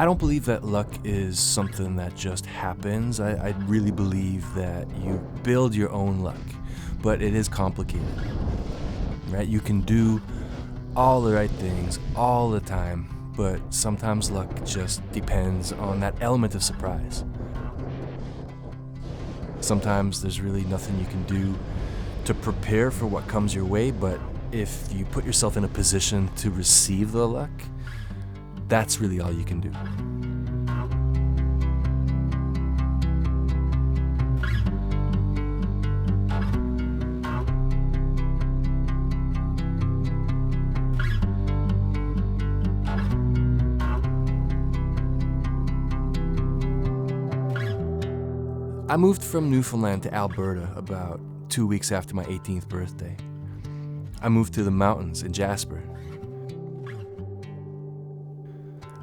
I don't believe that luck is something that just happens. I really believe that you build your own luck, but it is complicated, right? You can do all the right things all the time, but sometimes luck just depends on that element of surprise. Sometimes there's really nothing you can do to prepare for what comes your way, but if you put yourself in a position to receive the luck, that's really all you can do. I moved from Newfoundland to Alberta about 2 weeks after my 18th birthday. I moved to the mountains in Jasper.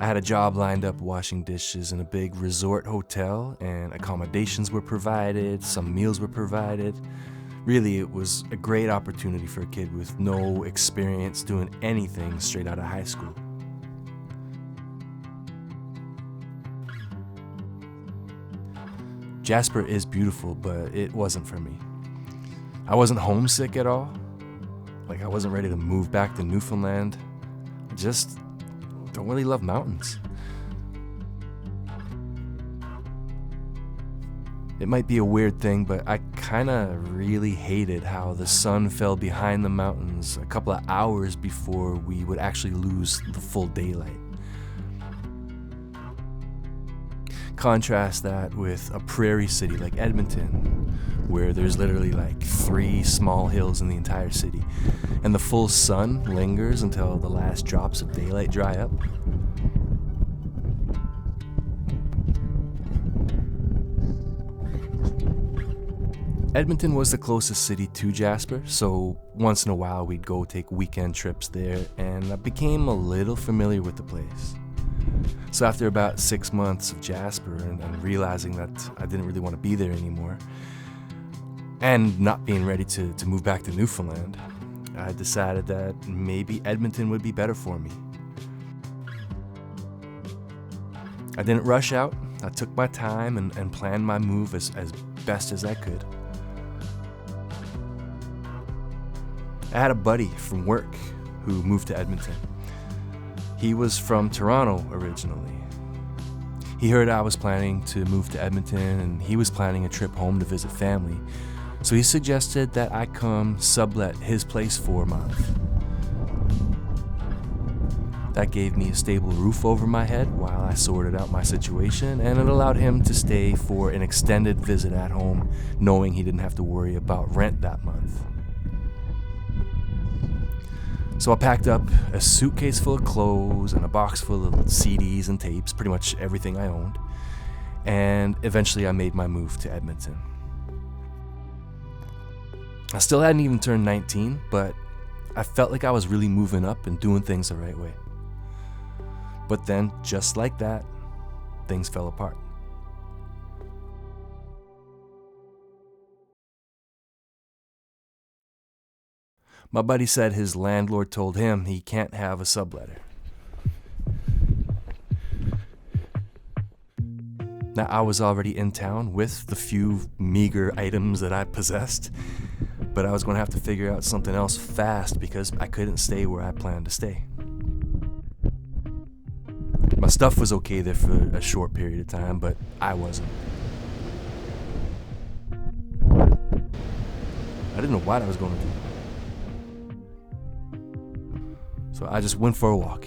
I had a job lined up washing dishes in a big resort hotel, and accommodations were provided, some meals were provided. Really, it was a great opportunity for a kid with no experience doing anything straight out of high school. Jasper is beautiful, but it wasn't for me. I wasn't homesick at all. I wasn't ready to move back to Newfoundland. I just don't really love mountains. It might be a weird thing, but I kinda really hated how the sun fell behind the mountains a couple of hours before we would actually lose the full daylight. Contrast that with a prairie city like Edmonton, where there's literally 3 small hills in the entire city, and the full sun lingers until the last drops of daylight dry up. Edmonton was the closest city to Jasper, so once in a while we'd go take weekend trips there, and I became a little familiar with the place. So after about 6 months of Jasper and realizing that I didn't really want to be there anymore, and not being ready to move back to Newfoundland, I decided that maybe Edmonton would be better for me. I didn't rush out. I took my time and planned my move as best as I could. I had a buddy from work who moved to Edmonton. He was from Toronto originally. He heard I was planning to move to Edmonton, and he was planning a trip home to visit family, so he suggested that I come sublet his place for a month. That gave me a stable roof over my head while I sorted out my situation, and it allowed him to stay for an extended visit at home, knowing he didn't have to worry about rent that month. So I packed up a suitcase full of clothes and a box full of CDs and tapes, pretty much everything I owned, and eventually I made my move to Edmonton. I still hadn't even turned 19, but I felt like I was really moving up and doing things the right way. But then, just like that, things fell apart. My buddy said his landlord told him he can't have a subletter. Now, I was already in town with the few meager items that I possessed, but I was going to have to figure out something else fast because I couldn't stay where I planned to stay. My stuff was okay there for a short period of time, but I wasn't. I didn't know what I was going to do. So I just went for a walk.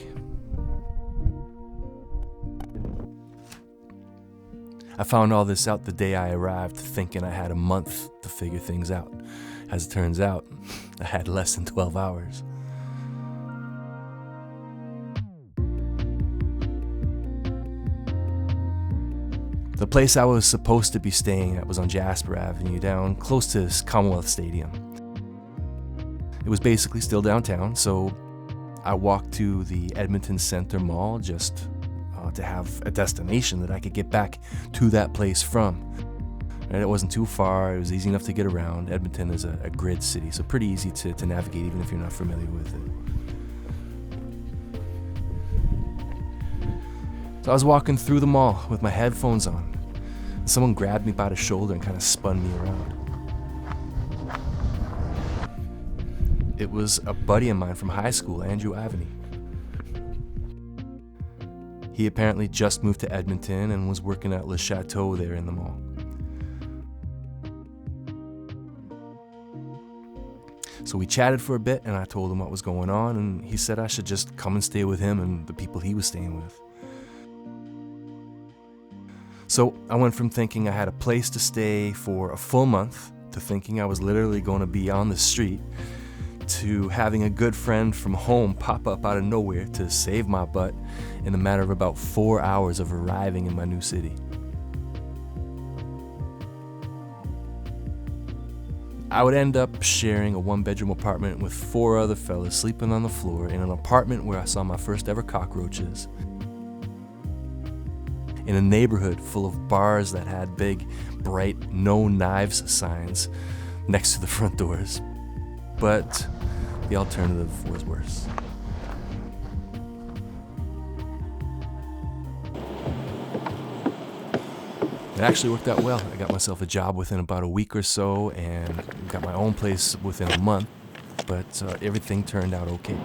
I found all this out the day I arrived, thinking I had a month to figure things out. As it turns out, I had less than 12 hours. The place I was supposed to be staying at was on Jasper Avenue, down close to Commonwealth Stadium. It was basically still downtown, so I walked to the Edmonton Center Mall just to have a destination that I could get back to that place from. And it wasn't too far, it was easy enough to get around. Edmonton is a grid city, so pretty easy to navigate even if you're not familiar with it. So So I was walking through the mall with my headphones on. And someone grabbed me by the shoulder and kind of spun me around. It was a buddy of mine from high school, Andrew Aveney. He apparently just moved to Edmonton and was working at Le Chateau there in the mall. So we chatted for a bit and I told him what was going on, and he said I should just come and stay with him and the people he was staying with. So I went from thinking I had a place to stay for a full month to thinking I was literally going to be on the street, to having a good friend from home pop up out of nowhere to save my butt in a matter of about 4 hours of arriving in my new city. I would end up sharing a one-bedroom apartment with 4 other fellas sleeping on the floor in an apartment where I saw my first ever cockroaches, in a neighborhood full of bars that had big, bright "no knives" signs next to the front doors. But the alternative was worse. It actually worked out well. I got myself a job within about a week or so and got my own place within a month, but everything turned out okay.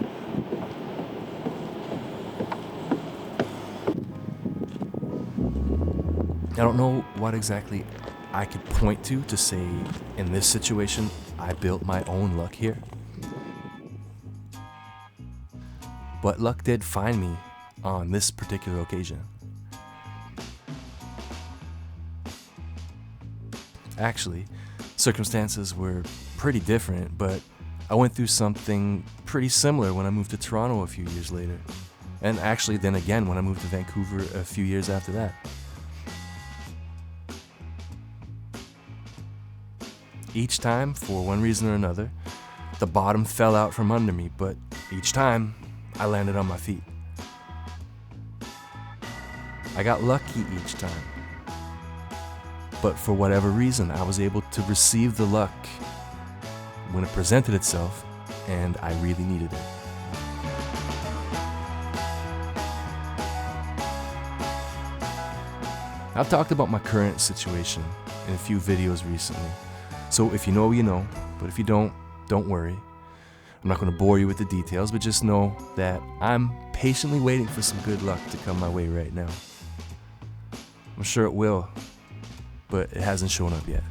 I don't know what exactly I could point to say, in this situation, I built my own luck here. But luck did find me on this particular occasion. Actually, circumstances were pretty different, but I went through something pretty similar when I moved to Toronto a few years later. And actually then again when I moved to Vancouver a few years after that. Each time, for one reason or another, the bottom fell out from under me, but each time, I landed on my feet. I got lucky each time. But for whatever reason, I was able to receive the luck when it presented itself, and I really needed it. I've talked about my current situation in a few videos recently. So if you know, you know, but if you don't worry. I'm not going to bore you with the details, but just know that I'm patiently waiting for some good luck to come my way right now. I'm sure it will, but it hasn't shown up yet.